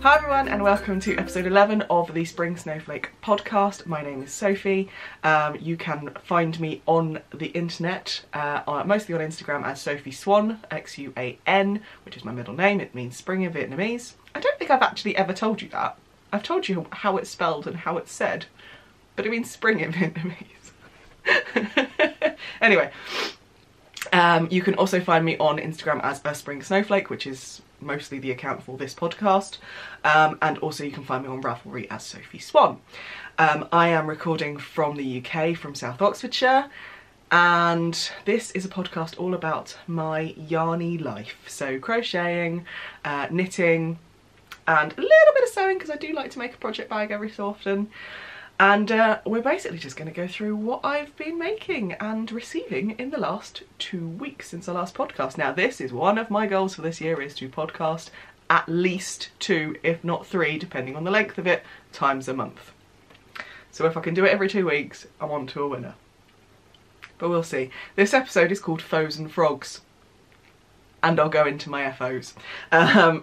Hi everyone and welcome to episode 11 of the Spring Snowflake podcast. My name is Sophie. You can find me on the internet, mostly on Instagram as sophiexuan, X-U-A-N, which is my middle name. It means spring in Vietnamese. I don't think I've actually ever told you that. I've told you how it's spelled and how it's said, but it means spring in Vietnamese. Anyway, you can also find me on Instagram as a Spring Snowflake, which is mostly the account for this podcast, and also you can find me on Ravelry as sophiexuan. I am recording from the UK, from South Oxfordshire, and this is a podcast all about my yarny life. So crocheting, knitting, and a little bit of sewing because I do like to make a project bag every so often. And we're basically just going to go through what I've been making and receiving in the last 2 weeks since our last podcast. Now, this is one of my goals for this year, is to podcast at least 2, if not 3, depending on the length of it, times a month. So if I can do it every 2 weeks, I'm on to a winner. But we'll see. This episode is called Foes and Frogs. And I'll go into my FOs.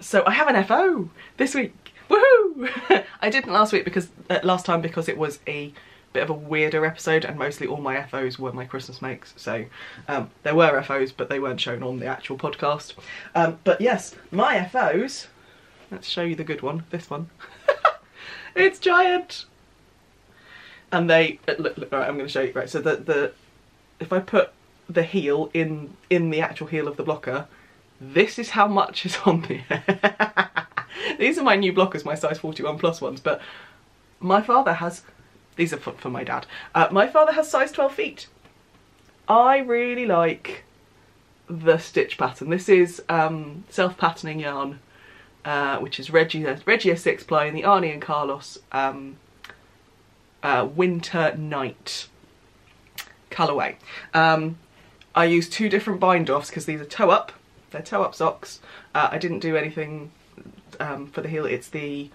So I have an FO this week. Woohoo! I didn't last time because it was a bit of a weirder episode and mostly all my FOs were my Christmas makes. So there were FOs, but they weren't shown on the actual podcast. But yes, my FOs, let's show you the good one, this one. It's giant! And they, look, right, I'm going to show you, right, so if I put the heel in the actual heel of the blocker, this is how much is on there. These are my new blockers, my size 41 plus ones, but my father has, these are for my dad, my father has size 12 feet. I really like the stitch pattern. This is self-patterning yarn, which is Regia 6-ply in the Arnie and Carlos Winter Night colourway. I use 2 different bind-offs because these are toe-up. They're toe-up socks. I didn't do anything for the heel. It's the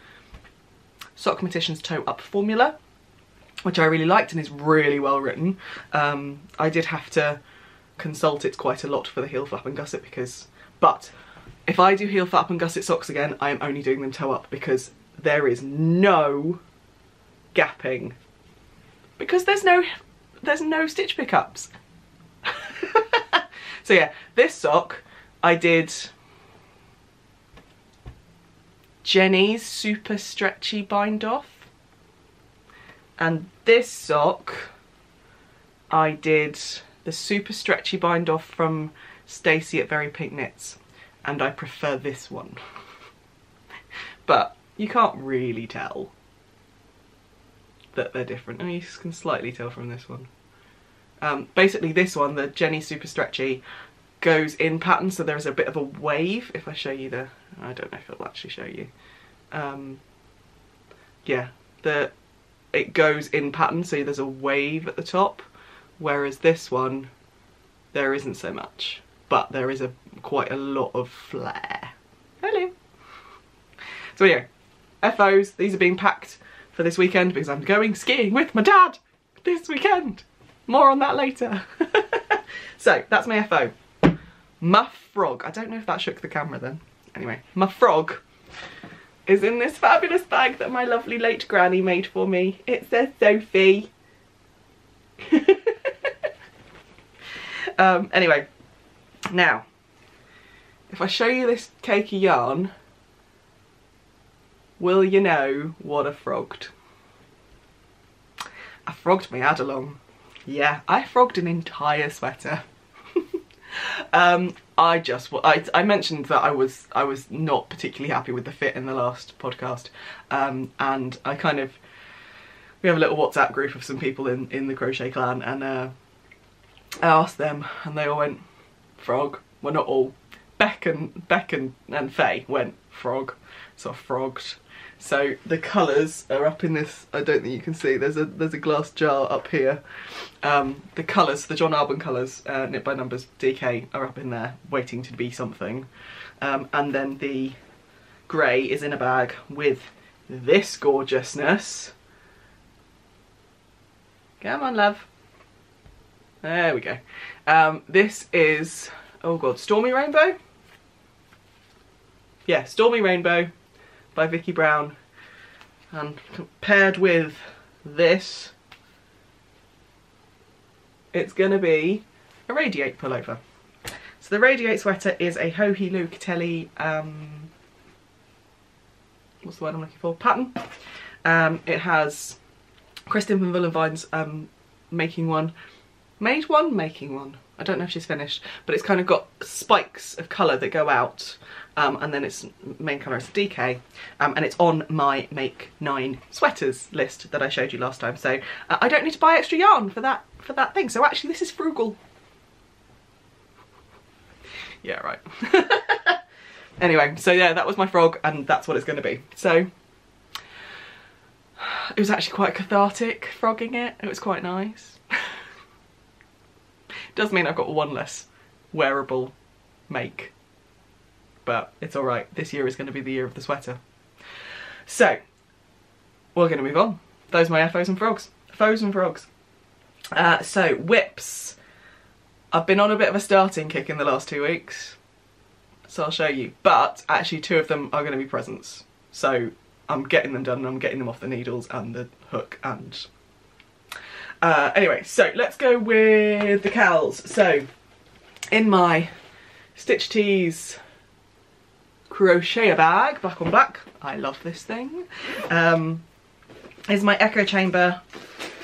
Sockmatician's Toe Up formula, which I really liked and is really well written. I did have to consult it quite a lot for the heel flap and gusset but if I do heel flap and gusset socks again, I am only doing them toe up because there is no gapping, because there's no stitch pickups. So yeah, this sock I did Jenny's super stretchy bind off, and this sock I did the super stretchy bind off from Stacey at Very Pink Knits, and I prefer this one. But you can't really tell that they're different. Oh, you can slightly tell from this one. Basically this one, the Jenny super stretchy, goes in pattern, so there's a bit of a wave. If I show you I don't know if it'll actually show you. Yeah, it goes in pattern, so there's a wave at the top, whereas this one, there isn't so much, but there is quite a lot of flair. Hello. So yeah, FOs, these are being packed for this weekend because I'm going skiing with my dad this weekend. More on that later. So that's my FO. My frog, I don't know if that shook the camera then. Anyway, my frog is in this fabulous bag that my lovely late granny made for me. It says Sophie. Anyway, now, if I show you this cake of yarn, will you know what I frogged? I frogged my ad along. Yeah, I frogged an entire sweater. I mentioned that I was not particularly happy with the fit in the last podcast, and we have a little WhatsApp group of some people in the crochet clan, and I asked them and they all went frog. Well, not all. Beck and Faye went frog, so I frogged. So the colours are up in this, I don't think you can see, there's a glass jar up here. The colours, the John Arbon colours, Knit by Numbers DK, are up in there waiting to be something. And then the grey is in a bag with this gorgeousness. Come on, love. There we go. This is, oh god, Stormy Rainbow? Yeah, Stormy Rainbow. by Vicky Brown, and paired with this, it's gonna be a Radiate pullover. So the Radiate sweater is a Ho-He Lukatelli, what's the word I'm looking for, pattern. It has Kristin from Villenvine's making one. I don't know if she's finished, but it's kind of got spikes of colour that go out, and then its main colour is DK, and it's on my Make 9 sweaters list that I showed you last time, so I don't need to buy extra yarn for that thing, so actually this is frugal. Yeah, right. Anyway, so yeah, that was my frog, and that's what it's going to be. So it was actually quite cathartic frogging it. It was quite nice. Does mean I've got one less wearable make, but it's all right. This year is going to be the year of the sweater. So we're going to move on. Those are my FOs and frogs. Foes and frogs. So whips. I've been on a bit of a starting kick in the last 2 weeks, so I'll show you. But actually 2 of them are going to be presents. So I'm getting them done, and I'm getting them off the needles and the hook and... anyway, so let's go with the cowls. So in my Stitch Tees crochet bag, black on black, I love this thing, is my Echo Chamber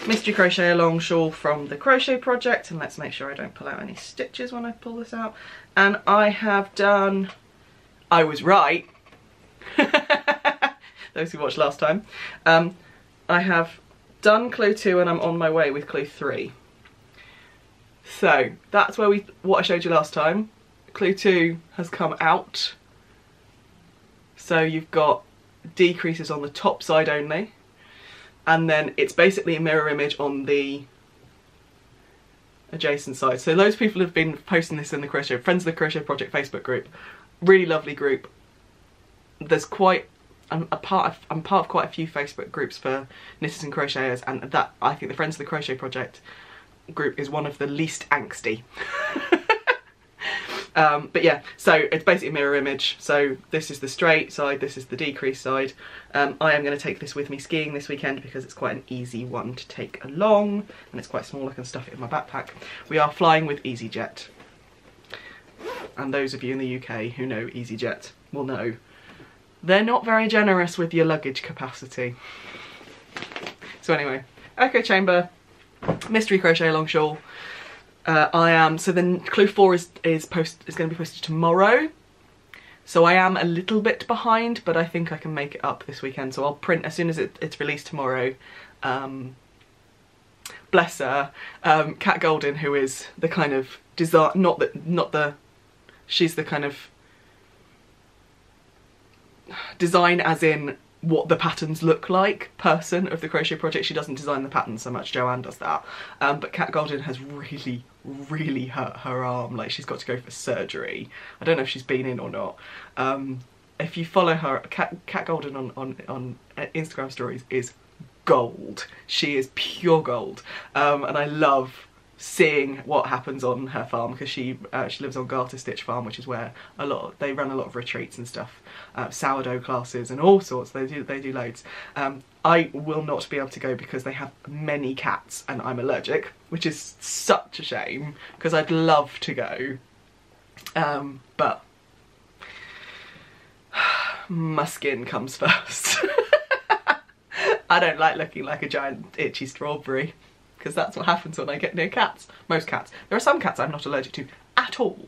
Mystery Crochet Along shawl from the Crochet Project, and let's make sure I don't pull out any stitches when I pull this out. And I have done, I was right, those who watched last time, I have done clue 2 and I'm on my way with clue 3. So that's where what I showed you last time. Clue 2 has come out, so you've got decreases on the top side only, and then it's basically a mirror image on the adjacent side. So loads of people have been posting this in the Crochet Friends of the Crochet Project Facebook group. Really lovely group. There's quite, I'm part of quite a few Facebook groups for knitters and crocheters, and that, I think the Friends of the Crochet Project group is one of the least angsty. But yeah, so it's basically a mirror image. So this is the straight side, this is the decreased side. I am going to take this with me skiing this weekend because it's quite an easy one to take along, and it's quite small. I can stuff it in my backpack. We are flying with EasyJet, and those of you in the UK who know EasyJet will know they're not very generous with your luggage capacity. So anyway, Echo Chamber, Mystery Crochet Along shawl. So then clue 4 is going to be posted tomorrow. So I am a little bit behind, but I think I can make it up this weekend. So I'll print as soon as it's released tomorrow. Bless her, Kat Golden, who is the kind of design, she's the kind of design as in what the patterns look like person of the Crochet Project. She doesn't design the patterns so much, Joanne does that. But Kat Golden has really hurt her arm, like she's got to go for surgery. I don't know if she's been in or not. If you follow her, Kat Golden on Instagram stories is gold. She is pure gold, and I love seeing what happens on her farm, because she lives on Garter Stitch Farm, which is where they run a lot of retreats and stuff, sourdough classes and all sorts. They do loads. I will not be able to go because they have many cats and I'm allergic, which is such a shame because I'd love to go, but my skin comes first. I don't like looking like a giant itchy strawberry, because that's what happens when I get near cats. Most cats. There are some cats I'm not allergic to at all,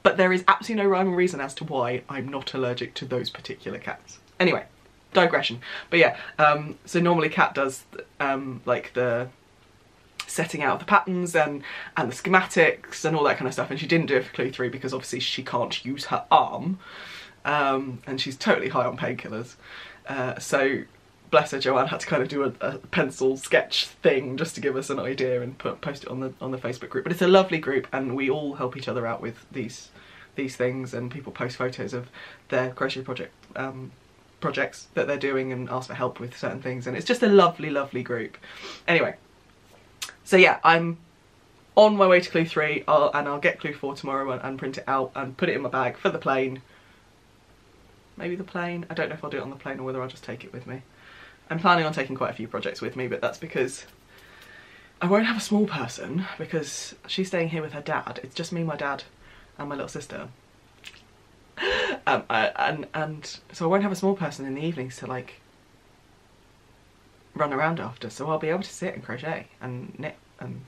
but there is absolutely no rhyme or reason as to why I'm not allergic to those particular cats. Anyway, digression. But yeah, so normally Kat does like the setting out of the patterns and the schematics and all that kind of stuff, and she didn't do it for clue 3 because obviously she can't use her arm, and she's totally high on painkillers. So bless her, Joanne had to kind of do a pencil sketch thing just to give us an idea and post it on the Facebook group. But it's a lovely group, and we all help each other out with these things, and people post photos of their crochet project projects that they're doing and ask for help with certain things, and it's just a lovely group. Anyway, so yeah, I'm on my way to clue 3, and I'll get clue 4 tomorrow and print it out and put it in my bag for the plane. maybe the plane. I don't know if I'll do it on the plane or whether I'll just take it with me. I'm planning on taking quite a few projects with me, but that's because I won't have a small person because she's staying here with her dad. It's just me, my dad and my little sister. And so I won't have a small person in the evenings to like run around after, so I'll be able to sit and crochet and knit and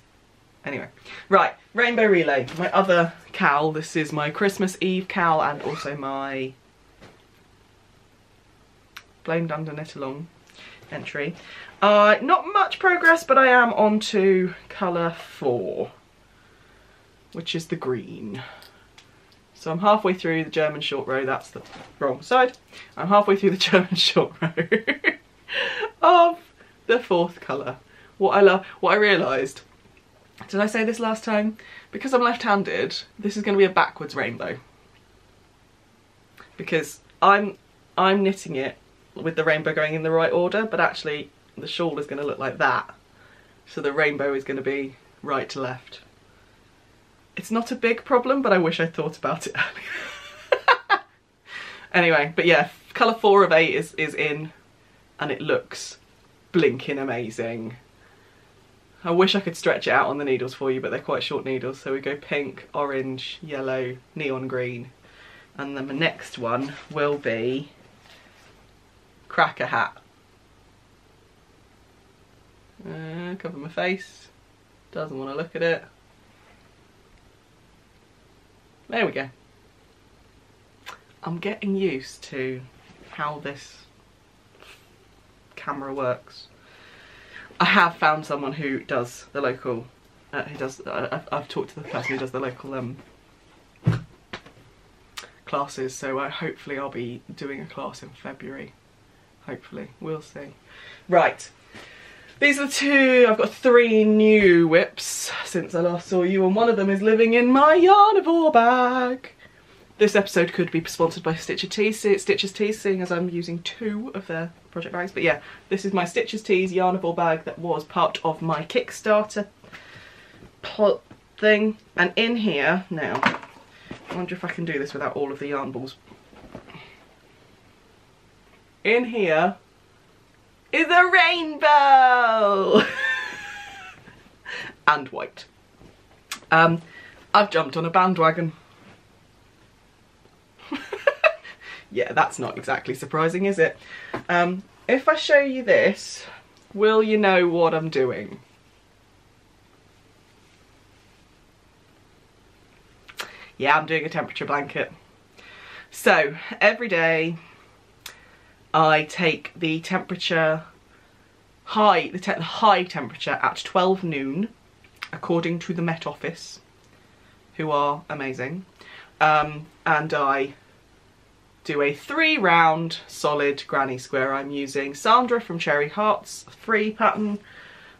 anyway. Right, rainbow relay, my other cowl. This is my Christmas Eve cowl and also my blamed under knit along entry. Not much progress, but I am on to colour 4, which is the green. So I'm halfway through the German short row. That's the wrong side. I'm halfway through the German short row of the 4th colour. What I realised, did I say this last time? Because I'm left-handed, this is going to be a backwards rainbow. Because I'm knitting it with the rainbow going in the right order, but actually the shawl is going to look like that. So the rainbow is going to be right to left. It's not a big problem, but I wish I thought about it earlier. Anyway, but yeah, colour 4 of 8 is in, and it looks blinking amazing. I wish I could stretch it out on the needles for you, but they're quite short needles. So we go pink, orange, yellow, neon green. And then the next one will be cracker hat. Cover my face. Doesn't want to look at it. There we go. I'm getting used to how this camera works. I have found someone who does the local, I've talked to the person who does the local classes, so hopefully I'll be doing a class in February. Hopefully, we'll see. Right, these are the 2, I've got 3 new whips since I last saw you, and one of them is living in my Yarnivore bag. This episode could be sponsored by Stitches Tees, seeing as I'm using 2 of their project bags. But yeah, this is my Stitches Tees Yarnivore bag that was part of my Kickstarter thing. And in here, now, I wonder if I can do this without all of the yarn balls. In here is a rainbow! And white. I've jumped on a bandwagon. Yeah, that's not exactly surprising, is it? If I show you this, will you know what I'm doing? Yeah, I'm doing a temperature blanket. So, every day I take the temperature high temperature at 12 noon, according to the Met Office, who are amazing, and I do a 3-round solid granny square. I'm using Sandra from Cherry Heart's free pattern,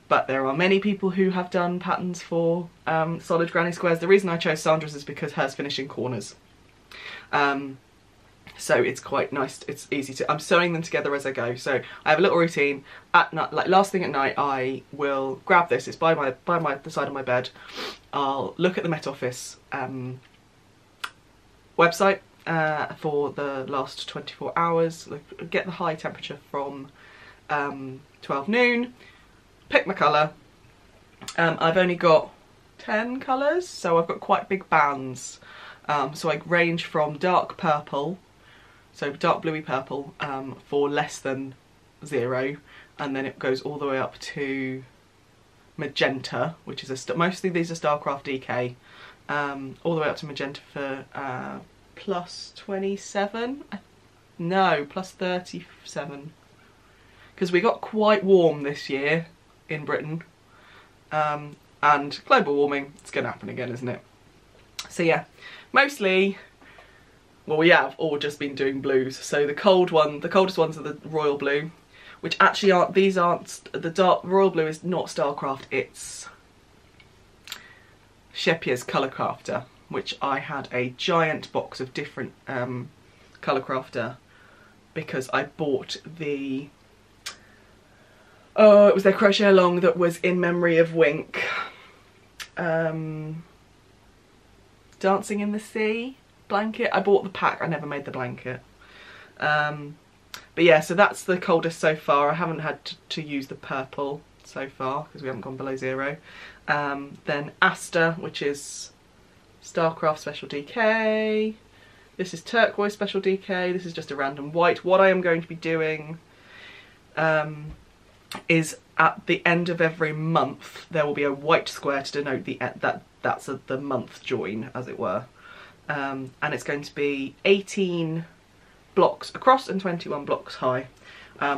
but there are many people who have done patterns for solid granny squares. The reason I chose Sandra's is because hers finish in corners. So it's quite nice, it's easy to, I'm sewing them together as I go. So I have a little routine. At night, like last thing at night, I will grab this, it's by the side of my bed. I'll look at the Met Office website for the last 24 hours, get the high temperature from 12 noon, pick my colour. I've only got 10 colours, so I've got quite big bands. So I range from dark purple, so dark bluey purple, for less than 0, and then it goes all the way up to magenta, which is mostly these are Starcraft DK, all the way up to magenta for plus 27, no, plus 37, because we got quite warm this year in Britain, and global warming, it's going to happen again, isn't it? So yeah, mostly, well, we have all just been doing blues. So the coldest ones are the royal blue, which actually aren't, these aren't, the dark royal blue is not Starcraft, it's Shepier's Colour Crafter, which I had a giant box of different Colour Crafter because I bought the, oh, it was their crochet along that was in memory of Wink. Dancing in the Sea blanket. I bought the pack, I never made the blanket. But yeah, so that's the coldest so far. I haven't had to use the purple so far because we haven't gone below 0. Then Asta, which is Starcraft Special DK. This is Turquoise Special DK. This is just a random white. What I am going to be doing is at the end of every month there will be a white square to denote that's the month join, as it were. And it's going to be 18 blocks across and 21 blocks high,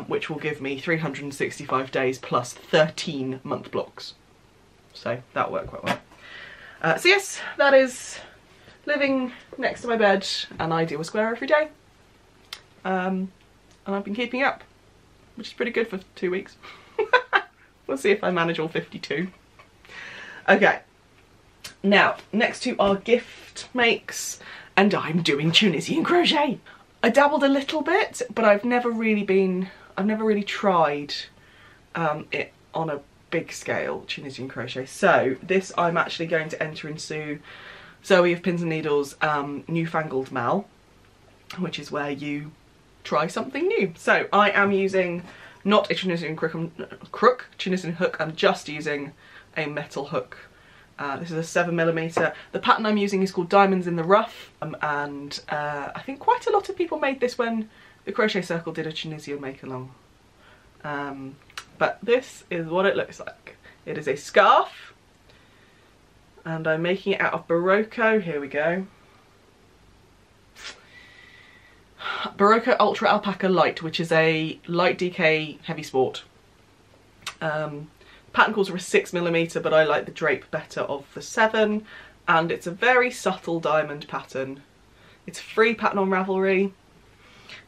which will give me 365 days plus 13 month blocks. So that'll work quite well. So yes, that is living next to my bed, and I do a square every day. And I've been keeping up, which is pretty good for 2 weeks. We'll see if I manage all 52. Okay, now next to our gift makes, and I'm doing Tunisian crochet. I dabbled a little bit, but I've never really tried it on a big scale, Tunisian crochet. So this I'm actually going to enter into Zoe of Pins and Needles Newfangled Mal, which is where you try something new. So I am using not a Tunisian Tunisian hook, I'm just using a metal hook. This is a 7mm. The pattern I'm using is called Diamonds in the Rough, and I think quite a lot of people made this when the Crochet Circle did a Tunisian make-along. But this is what it looks like. It is a scarf, and I'm making it out of Barocco. Here we go. Barocco Ultra Alpaca Light, which is a light DK heavy sport. Pattern calls for a 6mm, but I like the drape better of the 7, and it's a very subtle diamond pattern. It's a free pattern on Ravelry,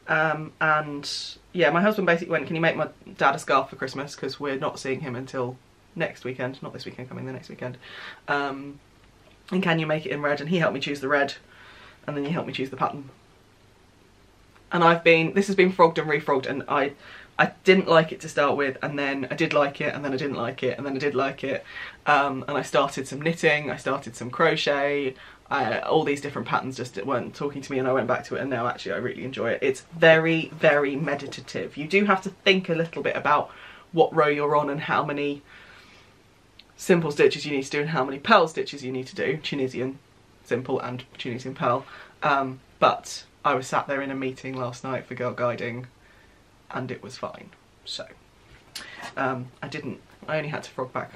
and yeah, my husband basically went, can you make my dad a scarf for Christmas, because we're not seeing him until next weekend, not this weekend coming, the next weekend, and can you make it in red? And he helped me choose the red, and then he helped me choose the pattern. And this has been frogged and refrogged, and I didn't like it to start with, and then I did like it, and then I didn't like it, and then I did like it. And I started some knitting, I started some crochet, all these different patterns just weren't talking to me, and I went back to it, and now actually I really enjoy it. It's very, very meditative. You do have to think a little bit about what row you're on and how many simple stitches you need to do and how many purl stitches you need to do, Tunisian simple and Tunisian purl. But I was sat there in a meeting last night for Girl Guiding, and it was fine. So I only had to frog back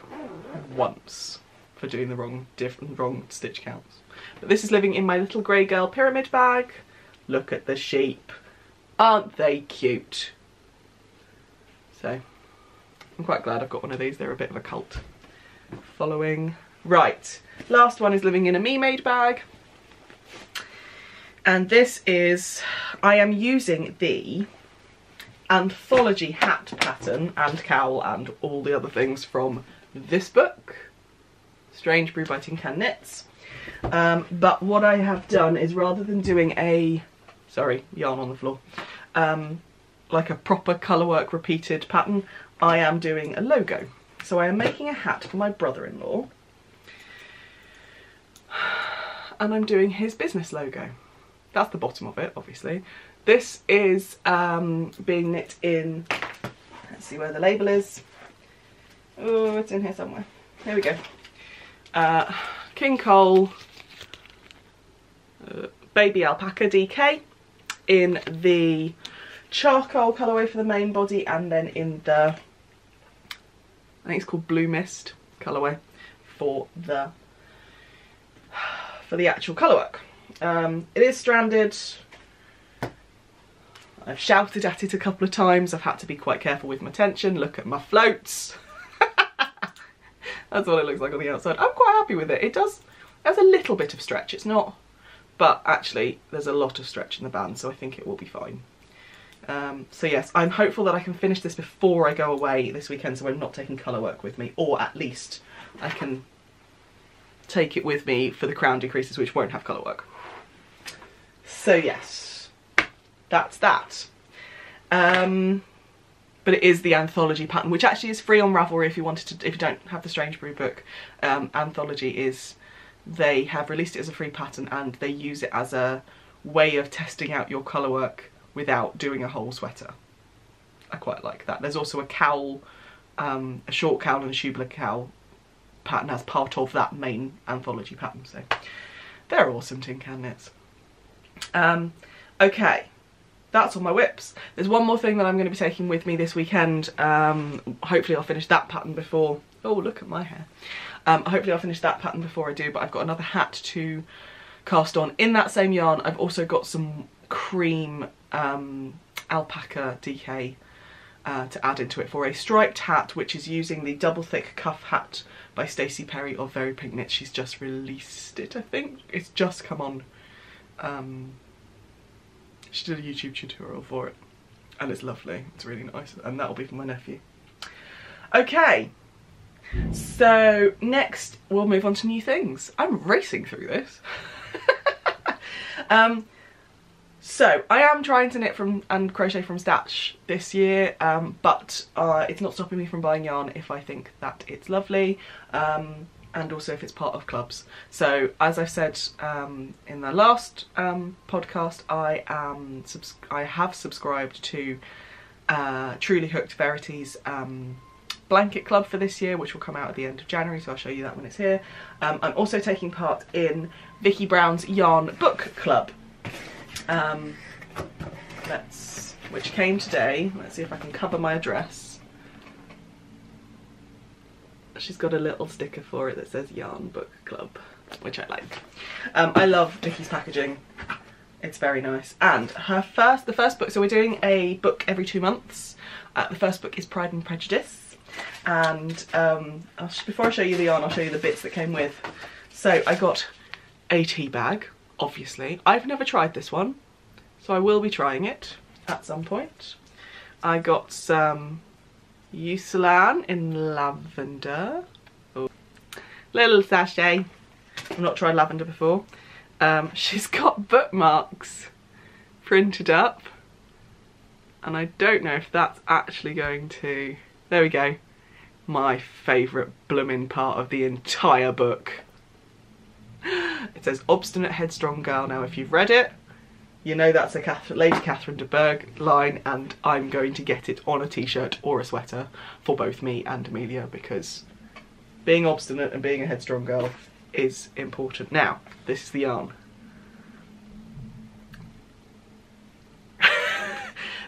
once for doing the wrong stitch counts. But this is living in my little grey girl pyramid bag. Look at the sheep, aren't they cute? So I'm quite glad I've got one of these. They're a bit of a cult following. Right, last one is living in a me-made bag, and this is, I am using the anthology hat pattern and cowl and all the other things from this book, Strange Brew by Tin Can Knits. But what I have done is, rather than doing a, sorry, yarn on the floor, like a proper colourwork repeated pattern, I am doing a logo. So I am making a hat for my brother-in-law, and I'm doing his business logo. That's the bottom of it, obviously. This is being knit in, let's see where the label is. Oh, it's in here somewhere. Here we go. King Cole Baby Alpaca DK in the charcoal colourway for the main body, and then in the, I think it's called Blue Mist colourway for the actual colourwork. It is stranded. I've shouted at it a couple of times. I've had to be quite careful with my tension. Look at my floats. That's what it looks like on the outside. I'm quite happy with it. It has a little bit of stretch. It's not, but actually there's a lot of stretch in the band, so I think it will be fine. So yes, I'm hopeful that I can finish this before I go away this weekend, so I'm not taking colour work with me, or at least I can take it with me for the crown decreases, which won't have colour work. So yes, that's that. But it is the anthology pattern, which actually is free on Ravelry if you wanted to, if you don't have the Strange Brew book. Anthology is, they have released it as a free pattern, and they use it as a way of testing out your colour work without doing a whole sweater. I quite like that. There's also a cowl, a short cowl and a shoebler cowl pattern as part of that main anthology pattern, so they're awesome tin can knits. Okay, that's all my whips. There's one more thing that I'm going to be taking with me this weekend. Hopefully I'll finish that pattern before, oh look at my hair. Hopefully I'll finish that pattern before I do, but I've got another hat to cast on in that same yarn. I've also got some cream alpaca DK to add into it for a striped hat, which is using the double thick cuff hat by Stacey Perry of Very Pink Knit. She's just released it, I think. It's just come on. She did a YouTube tutorial for it and it's lovely. It's really nice, and that'll be for my nephew. Okay, so next we'll move on to new things. I'm racing through this. So I am trying to knit from and crochet from Stash this year, but it's not stopping me from buying yarn if I think that it's lovely, and also if it's part of clubs. So as I said in the last podcast, I have subscribed to Truly Hooked Verity's blanket club for this year, which will come out at the end of January, so I'll show you that when it's here. I'm also taking part in Vicky Brown's yarn book club, which came today. Let's see if I can cover my address. She's got a little sticker for it that says Yarn Book Club, which I like. I love Vicky's packaging. It's very nice. And the first book, so we're doing a book every 2 months. The first book is Pride and Prejudice. And before I show you the yarn, I'll show you the bits that came with. So I got a tea bag, obviously. I've never tried this one, so I will be trying it at some point. I got some Eucalan in lavender. Oh. Little sachet. I've not tried lavender before. She's got bookmarks printed up, and I don't know if that's actually going to... There we go. My favourite blooming part of the entire book. It says Obstinate Headstrong Girl. Now if you've read it, you know that's a Lady Catherine de Bourgh line, and I'm going to get it on a t-shirt or a sweater for both me and Amelia, because being obstinate and being a headstrong girl is important. Now, this is the yarn.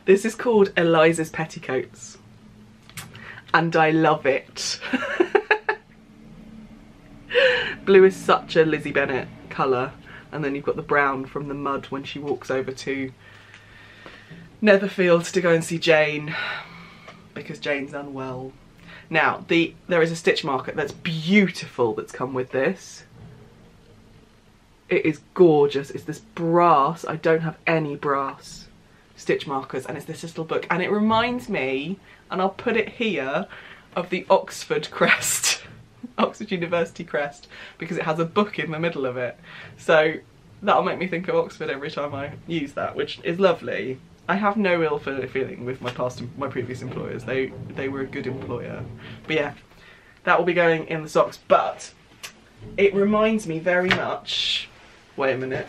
This is called Eliza's Petticoats, and I love it. Blue is such a Lizzie Bennet colour, and then you've got the brown from the mud when she walks over to Netherfield to go and see Jane, because Jane's unwell. Now, there is a stitch marker that's beautiful that's come with this. It is gorgeous. It's this brass, I don't have any brass stitch markers, and it's this little book, and it reminds me, and I'll put it here, of the Oxford crest. Oxford University crest, because it has a book in the middle of it. So that'll make me think of Oxford every time I use that, which is lovely. I have no ill feeling with my previous employers. They were a good employer. But yeah, that will be going in the socks. But it reminds me very much, wait a minute,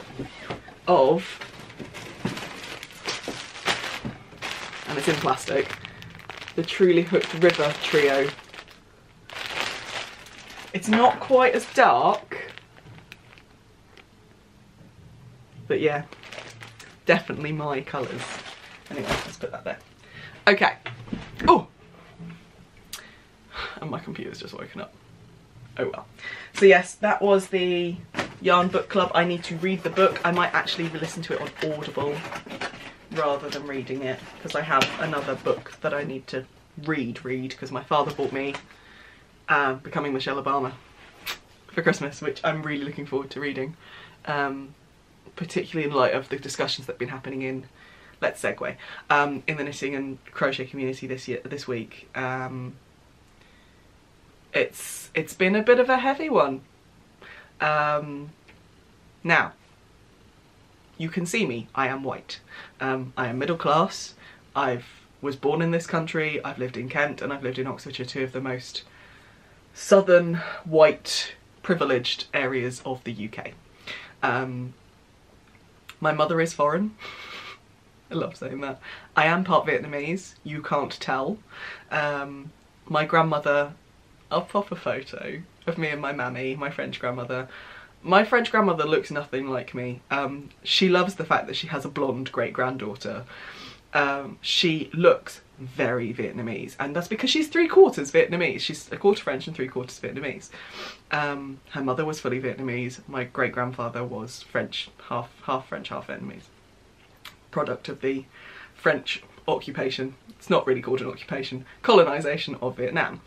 of, and it's in plastic, the Truly Hooked River Trio. It's not quite as dark, but yeah, definitely my colours. Anyway, let's put that there. Okay. Oh! And my computer's just woken up. Oh well. So yes, that was the Yarn Book Club. I need to read the book. I might actually listen to it on Audible rather than reading it, because I have another book that I need to read, because my father bought me Becoming Michelle Obama for Christmas, which I'm really looking forward to reading, particularly in light of the discussions that have been happening in, let's segue, in the knitting and crochet community this week. It's been a bit of a heavy one. Now, you can see me, I am white. I am middle class, was born in this country, I've lived in Kent and I've lived in Oxfordshire, two of the most southern, white, privileged areas of the UK. My mother is foreign. I love saying that. I am part Vietnamese, you can't tell. My grandmother, I'll pop a photo of me and my mammy, my French grandmother. My French grandmother looks nothing like me. She loves the fact that she has a blonde great-granddaughter. She looks very Vietnamese, and that's because she's 3/4 Vietnamese. She's a quarter French and 3/4 Vietnamese. Her mother was fully Vietnamese. My great-grandfather was French, half French, half Vietnamese. Product of the French occupation. It's not really called an occupation. Colonisation of Vietnam.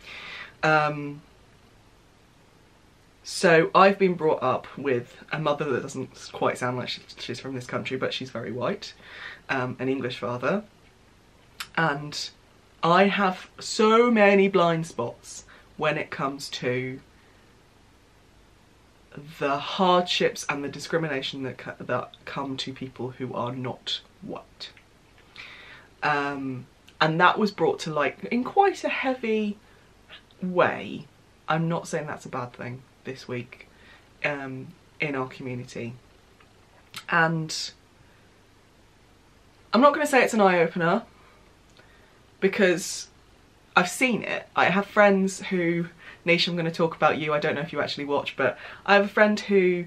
So I've been brought up with a mother that doesn't quite sound like she's from this country, but she's very white, an English father, and I have so many blind spots when it comes to the hardships and the discrimination that come to people who are not white. And that was brought to light in quite a heavy way. I'm not saying that's a bad thing this week in our community, and I'm not going to say it's an eye-opener because I've seen it. I have friends who, Nisha, I'm going to talk about you, I don't know if you actually watch, but I have a friend who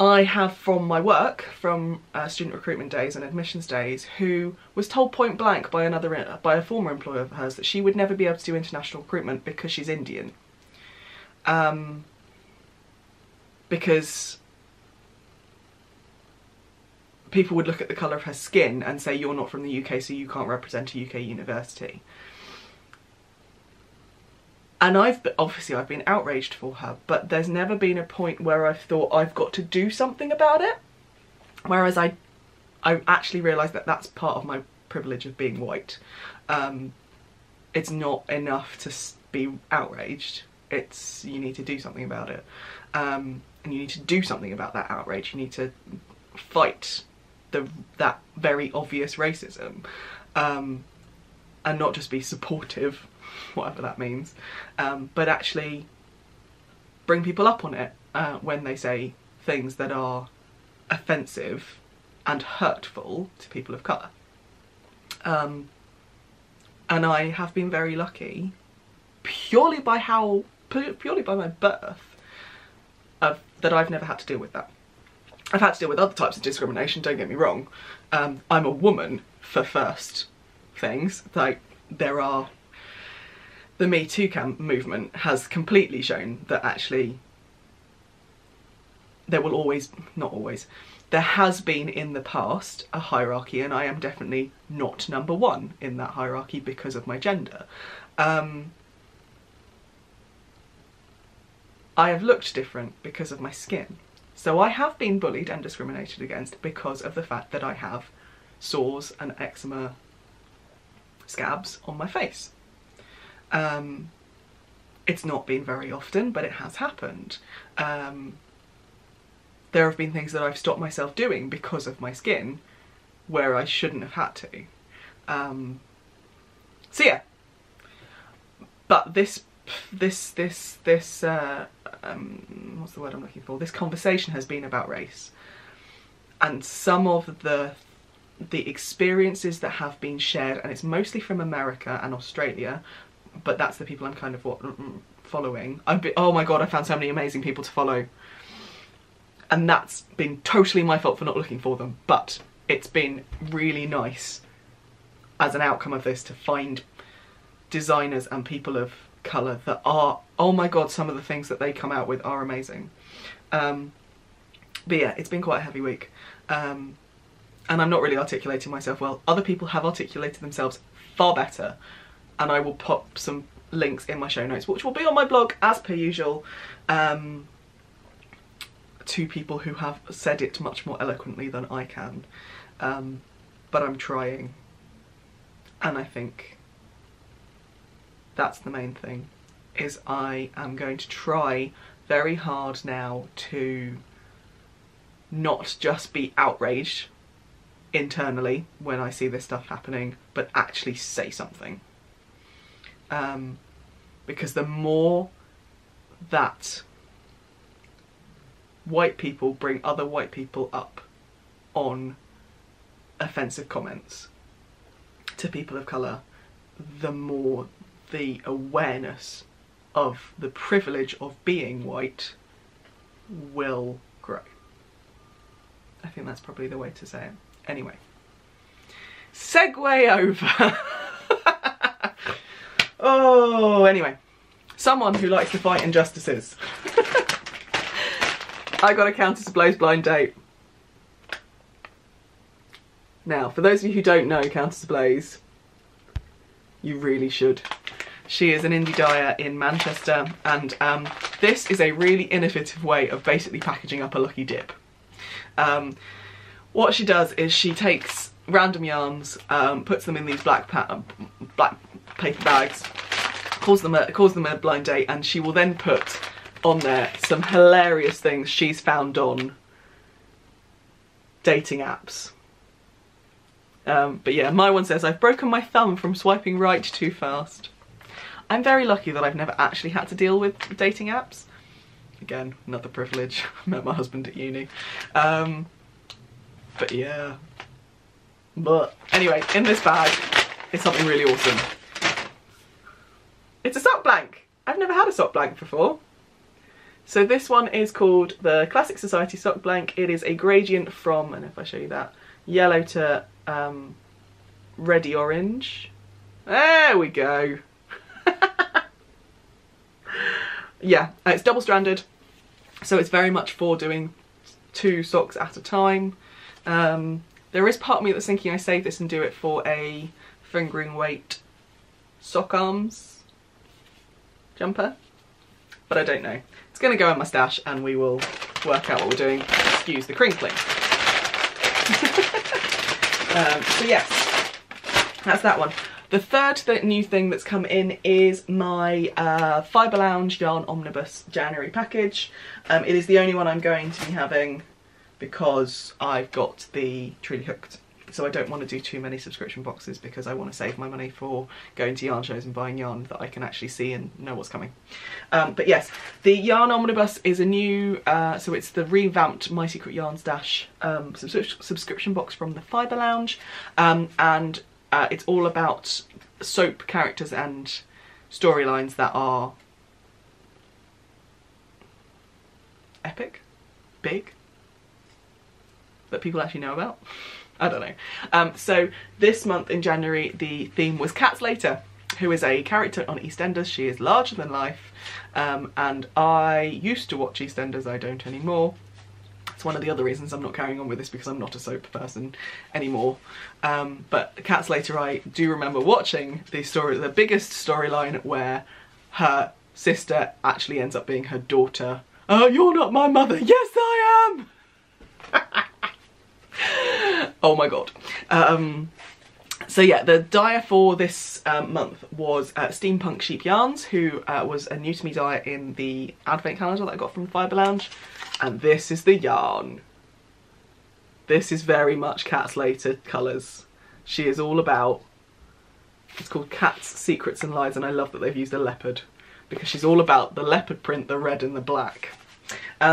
I have from my work, from student recruitment days and admissions days, who was told point blank by a former employer of hers that she would never be able to do international recruitment because she's Indian. Because people would look at the colour of her skin and say, you're not from the UK, so you can't represent a UK university. And I've been outraged for her, but there's never been a point where I've thought I've got to do something about it. Whereas I actually realised that that's part of my privilege of being white. It's not enough to be outraged. You need to do something about it. And you need to do something about that outrage. You need to fight that very obvious racism. And not just be supportive, whatever that means, but actually bring people up on it when they say things that are offensive and hurtful to people of colour. And I have been very lucky, purely by my birth, that I've never had to deal with that. I've had to deal with other types of discrimination, don't get me wrong. I'm a woman for first things. Like, the Me Too movement has completely shown that actually there will always, not always, there has been in the past a hierarchy, and I am definitely not number one in that hierarchy because of my gender. I have looked different because of my skin. So I have been bullied and discriminated against because of the fact that I have sores and eczema scabs on my face. It's not been very often, but it has happened. There have been things that I've stopped myself doing because of my skin where I shouldn't have had to. So yeah, but this what's the word I'm looking for? This conversation has been about race, and some of the experiences that have been shared, and it's mostly from America and Australia, but that's the people I'm kind of following. Oh my god, I found so many amazing people to follow, and that's been totally my fault for not looking for them, but it's been really nice as an outcome of this to find designers and people of colour that are, oh my god, some of the things that they come out with are amazing. But yeah, it's been quite a heavy week, and I'm not really articulating myself well. Other people have articulated themselves far better, and I will pop some links in my show notes, which will be on my blog as per usual, to people who have said it much more eloquently than I can, but I'm trying, and I think that's the main thing, is I am going to try very hard now to not just be outraged internally when I see this stuff happening, but actually say something. Because the more that white people bring other white people up on offensive comments to people of colour, the more the awareness of the privilege of being white will grow. I think that's probably the way to say it. Anyway, segue over. Oh, anyway, someone who likes to fight injustices. I got a Countess of Blow's blind date. Now, for those of you who don't know Countess of Blow's, you really should. She is an indie dyer in Manchester, and this is a really innovative way of basically packaging up a lucky dip. What she does is she takes random yarns, puts them in these black paper bags, calls them a blind date, and she will then put on there some hilarious things she's found on dating apps. But yeah, my one says, I've broken my thumb from swiping right too fast. I'm very lucky that I've never actually had to deal with dating apps. Again, another privilege. I met my husband at uni. But yeah. But anyway, in this bag is something really awesome. It's a sock blank. I've never had a sock blank before. So this one is called the Classic Society sock blank. It is a gradient from, and if I show you that, yellow to reddy orange. There we go. Yeah, it's double stranded, so it's very much for doing 2 socks at a time. There is part of me that's thinking I save this and do it for a fingering weight sock arms jumper, but I don't know. It's going to go in my stash and we will work out what we're doing. Excuse the crinkling. So yes, that's that one. The third new thing that's come in is my Fibre Lounge Yarn Omnibus January package. It is the only one I'm going to be having because I've got the Truly Hooked. So I don't want to do too many subscription boxes because I want to save my money for going to yarn shows and buying yarn that I can actually see and know what's coming. But yes, the Yarn Omnibus is a new, so it's the revamped My Secret Yarn Stash subscription box from the Fibre Lounge. And it's all about soap characters and storylines that are epic, big, that people actually know about. I don't know. So this month in January the theme was Kat Slater, who is a character on EastEnders. She is larger than life, and I used to watch EastEnders, I don't anymore. It's one of the other reasons I'm not carrying on with this, because I'm not a soap person anymore. But Kat Slater, I do remember watching the biggest storyline where her sister actually ends up being her daughter. Oh, you're not my mother. Yes, I am. Oh my god. So yeah, the dyer for this month was Steampunk Sheep Yarns, who was a new to me dyer in the advent calendar that I got from Fibre Lounge. And this is the yarn. This is very much Kat Slater colours. She is all about, it's called Kat's Secrets and Lies, and I love that they've used a leopard, because she's all about the leopard print, the red and the black.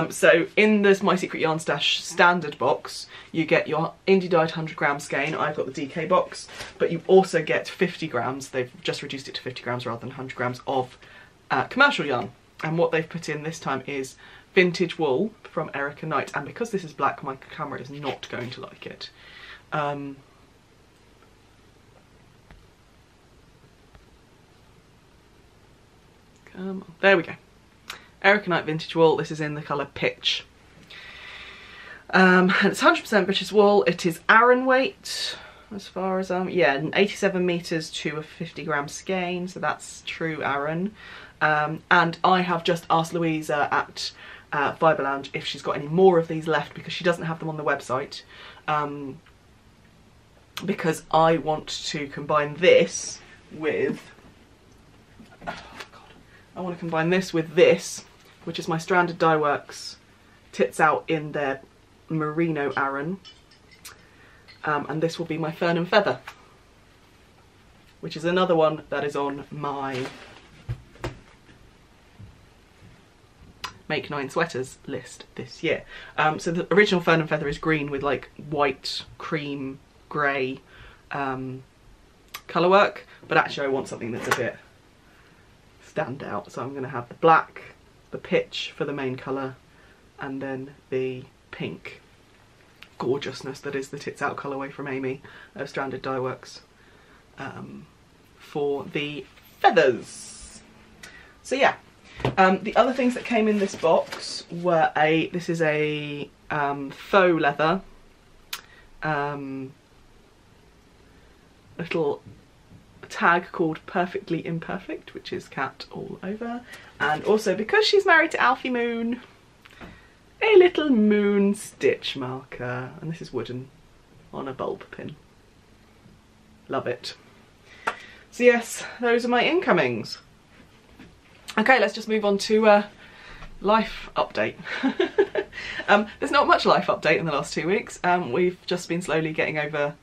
So in this My Secret Yarn Stash standard box, you get your indie dyed 100 gram skein. I've got the DK box, but you also get 50 grams. They've just reduced it to 50 grams rather than 100 grams of commercial yarn. And what they've put in this time is vintage wool from Erica Knight. And because this is black, my camera is not going to like it. Come on. There we go. Erica Knight vintage wool. This is in the colour Pitch. And it's 100% British wool. It is Aran weight, as far as yeah, 87 metres to a 50 gram skein, so that's true Aran. And I have just asked Louisa at Fibre Lounge if she's got any more of these left, because she doesn't have them on the website. Because I want to combine this with, I want to combine this with this, which is my Stranded Dye Works Tits Out in their Merino Aran. And this will be my Fern and Feather, which is another one that is on my Make 9 Sweaters list this year. So the original Fern and Feather is green with like white cream grey colour work, but actually I want something that's a bit stand out. So I'm going to have the black, the pitch for the main colour, and then the pink gorgeousness that is the Tits Out colourway from Amy of Stranded Dye Works for the feathers. So yeah, the other things that came in this box were this is a faux leather little tag called Perfectly Imperfect, which is cat all over, and also because she's married to Alfie Moon, a little moon stitch marker, and this is wooden on a bulb pin. Love it. So yes, those are my incomings. Okay, let's just move on to life update. There's not much life update in the last 2 weeks. We've just been slowly getting over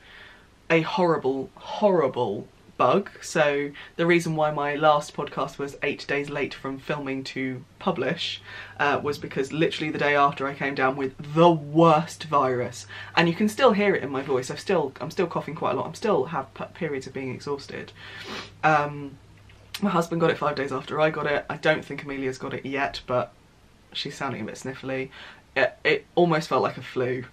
a horrible, horrible bug. So the reason why my last podcast was 8 days late from filming to publish was because literally the day after I came down with the worst virus, and you can still hear it in my voice. I'm still coughing quite a lot. I'm still have periods of being exhausted. My husband got it 5 days after I got it. I don't think Amelia's got it yet, but she's sounding a bit sniffly. It almost felt like a flu.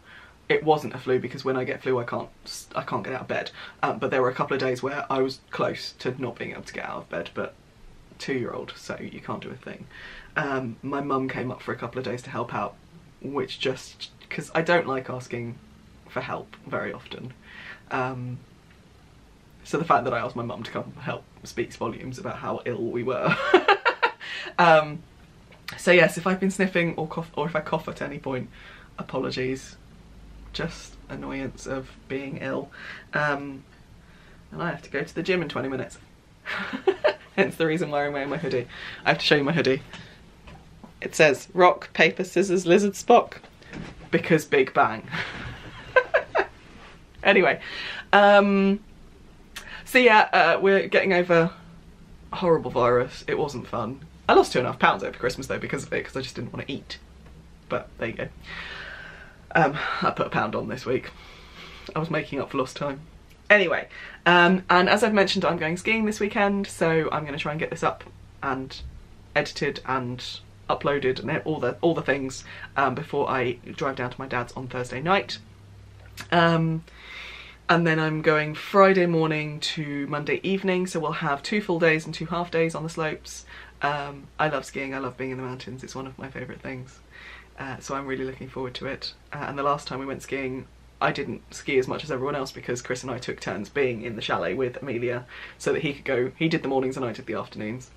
It wasn't a flu because when I get flu I can't get out of bed, but there were a couple of days where I was close to not being able to get out of bed, but 2-year-old, so you can't do a thing. My mum came up for a couple of days to help out, which just, because I don't like asking for help very often, so the fact that I asked my mum to come help speaks volumes about how ill we were. So yes, if I've been sniffing or if I cough at any point, apologies. Just annoyance of being ill. And I have to go to the gym in 20 minutes. Hence the reason why I'm wearing my hoodie. I have to show you my hoodie. It says rock, paper, scissors, lizard, Spock. Because Big Bang. Anyway. So yeah, we're getting over a horrible virus. It wasn't fun. I lost 2.5 pounds over Christmas though because of it, because I just didn't want to eat. But there you go. I put £1 on this week. I was making up for lost time. Anyway, and as I've mentioned, I'm going skiing this weekend, so I'm going to try and get this up and edited and uploaded and all the things before I drive down to my dad's on Thursday night. And then I'm going Friday morning to Monday evening, so we'll have 2 full days and 2 half days on the slopes. I love skiing, I love being in the mountains, it's one of my favourite things. So I'm really looking forward to it. And the last time we went skiing, I didn't ski as much as everyone else because Chris and I took turns being in the chalet with Amelia so that he could go. He did the mornings and I did the afternoons.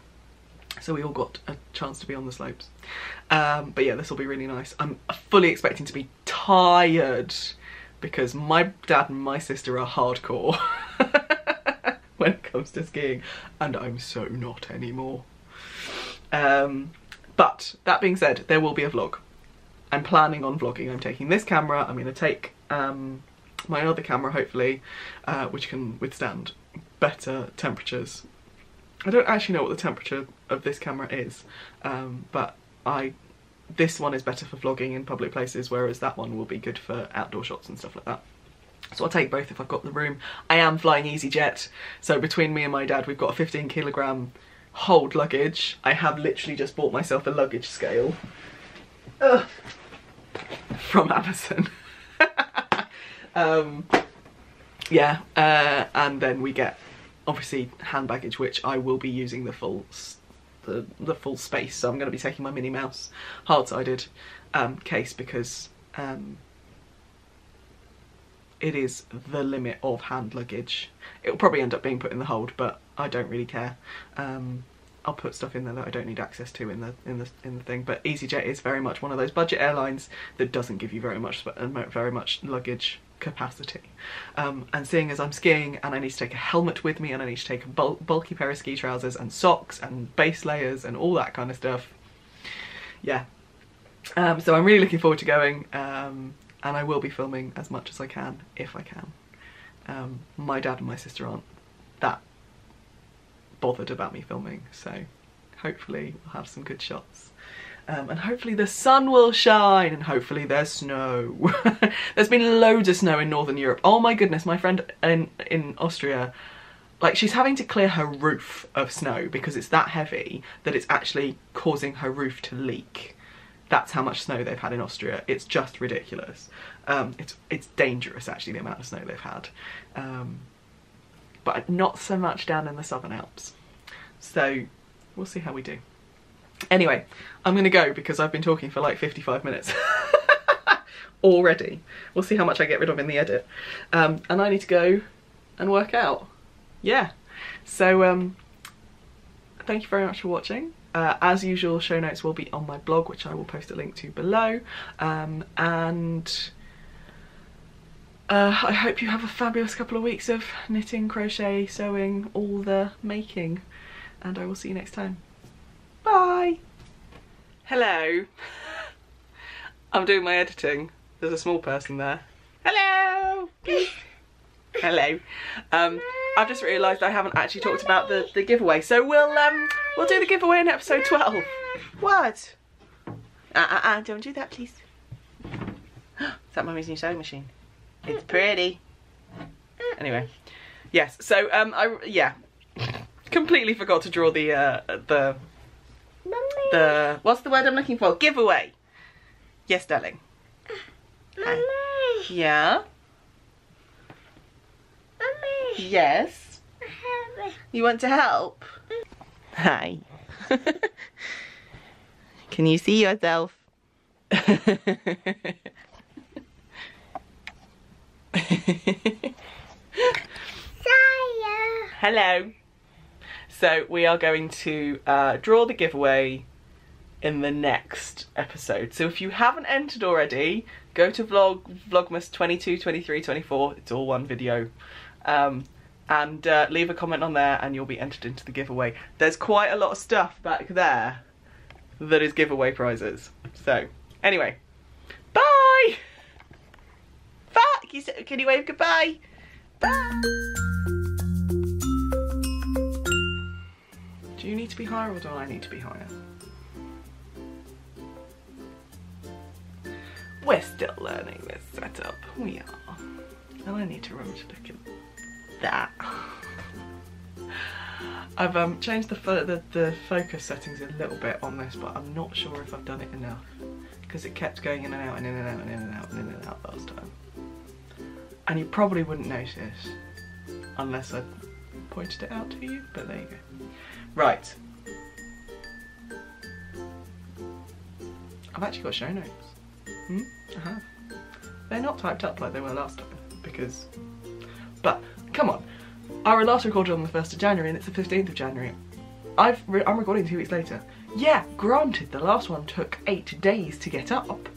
So we all got a chance to be on the slopes. But yeah, this will be really nice. I'm fully expecting to be tired because my dad and my sister are hardcore when it comes to skiing, and I'm so not anymore. But that being said, there will be a vlog. I'm planning on vlogging. I'm taking this camera. I'm going to take my other camera, hopefully, which can withstand better temperatures. I don't actually know what the temperature of this camera is, but this one is better for vlogging in public places, whereas that one will be good for outdoor shots and stuff like that. So I'll take both if I've got the room. I am flying EasyJet, so between me and my dad, we've got a 15 kilogram hold luggage. I have literally just bought myself a luggage scale. Ugh. From Amazon. Yeah, and then we get obviously hand baggage, which I will be using the full space. So I'm going to be taking my Minnie Mouse hard-sided case because it is the limit of hand luggage. It'll probably end up being put in the hold, but I don't really care. I'll put stuff in there that I don't need access to in the thing. But EasyJet is very much one of those budget airlines that doesn't give you very much luggage capacity. And seeing as I'm skiing and I need to take a helmet with me and I need to take a bulky pair of ski trousers and socks and base layers and all that kind of stuff, yeah. So I'm really looking forward to going, and I will be filming as much as I can if I can. My dad and my sister aren't that bothered about me filming, so hopefully we'll have some good shots. and hopefully the sun will shine, and hopefully there's snow. There's been loads of snow in Northern Europe. Oh my goodness, my friend in Austria, like, she's having to clear her roof of snow because it's that heavy that it's actually causing her roof to leak. That's how much snow they've had in Austria. It's just ridiculous. It's dangerous, actually, the amount of snow they've had. But not so much down in the Southern Alps. So we'll see how we do. Anyway, I'm gonna go because I've been talking for like 55 minutes already. We'll see how much I get rid of in the edit. And I need to go and work out. Yeah. So thank you very much for watching. As usual, show notes will be on my blog, which I will post a link to below. I hope you have a fabulous couple of weeks of knitting, crochet, sewing, all the making, and I will see you next time. Bye! Hello! I'm doing my editing. There's a small person there. Hello! Hello. I've just realised I haven't actually talked about the giveaway, so we'll do the giveaway in episode 12. What? Don't do that, please. Is that Mummy's new sewing machine? It's pretty. Anyway, yes. So yeah, completely forgot to draw the what's the word I'm looking for? Giveaway. Yes, darling. Hi. Yeah. Mommy. Yes. You want to help? Hi. Can you see yourself? Hello. So we are going to draw the giveaway in the next episode. So if you haven't entered already, go to Vlogmas 22, 23, 24. It's all one video. And leave a comment on there and you'll be entered into the giveaway. There's quite a lot of stuff back there that is giveaway prizes. So anyway, bye! Can you wave goodbye? Bye! Do you need to be higher or do I need to be higher? We're still learning this setup. We are. And I need to remember to look at that. I've changed the focus settings a little bit on this, but I'm not sure if I've done it enough because it kept going in and out and in and out and in and out and in and out last time. And you probably wouldn't notice unless I pointed it out to you, but there you go. Right. I've actually got show notes. I have. They're not typed up like they were last time because... But, come on. I last recorded on the 1st of January and it's the 15th of January. I'm recording 2 weeks later. Yeah, granted, the last one took 8 days to get up.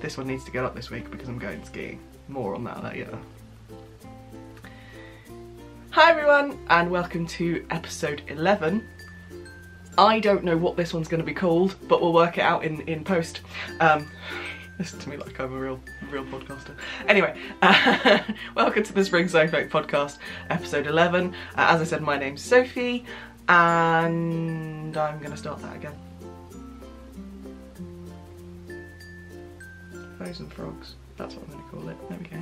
This one needs to get up this week because I'm going skiing. More on that later. Hi everyone and welcome to episode 11. I don't know what this one's going to be called, but we'll work it out in post. Listen to me like I'm a real podcaster. Anyway, welcome to the Spring Snowflake podcast, episode 11. As I said, my name's Sophie, and I'm going to start that again. Frozen frogs. That's what I'm going to call it. There we go.